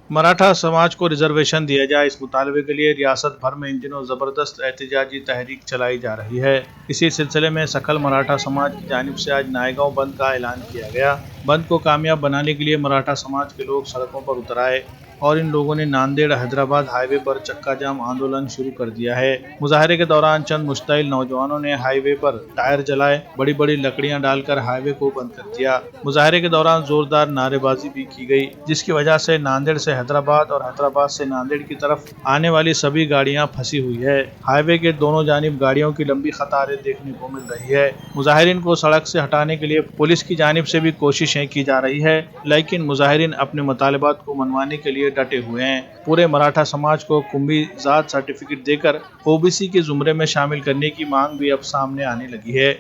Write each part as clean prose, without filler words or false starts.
मराठा समाज को रिजर्वेशन दिया जाए, इस मुतालबे के लिए रियासत भर में इन दिनों जबरदस्त एहतजाजी तहरीक चलाई जा रही है। इसी सिलसिले में सकल मराठा समाज की जानिब से आज नायगांव बंद का ऐलान किया गया। बंद को कामयाब बनाने के लिए मराठा समाज के लोग सड़कों पर उतर आए और इन लोगों ने नांदेड़ हैदराबाद हाईवे पर चक्का जाम आंदोलन शुरू कर दिया है। मुजाहरे के दौरान चंद मुश्तइल नौजवानों ने हाईवे पर टायर जलाए, बड़ी बड़ी लकड़ियां डालकर हाईवे को बंद कर दिया। मुजाहरे के दौरान जोरदार नारेबाजी भी की गई, जिसकी वजह से नांदेड़ से हैदराबाद और हैदराबाद से नांदेड़ की तरफ आने वाली सभी गाड़ियां फंसी हुई है। हाईवे के दोनों जानिब गाड़ियों की लंबी कतारें देखने को मिल रही है। मुजाहिरीन को सड़क से हटाने के लिए पुलिस की जानिब से भी कोशिशें की जा रही है, लेकिन मुजाहिरीन अपने मुतालिबात को मनवाने के लिए डटे हुए हैं। पूरे मराठा समाज को कुंभी जात सर्टिफिकेट देकर ओबीसी के जुमरे में शामिल करने की मांग भी अब सामने आने लगी है।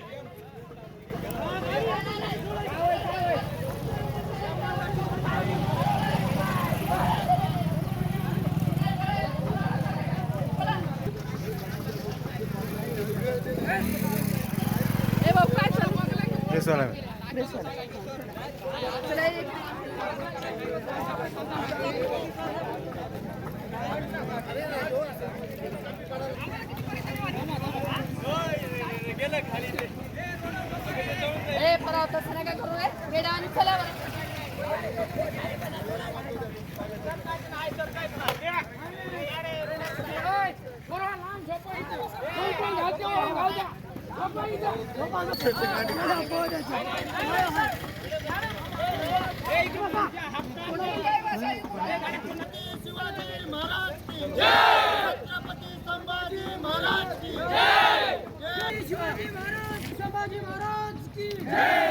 शिवाजी महाराज की जय।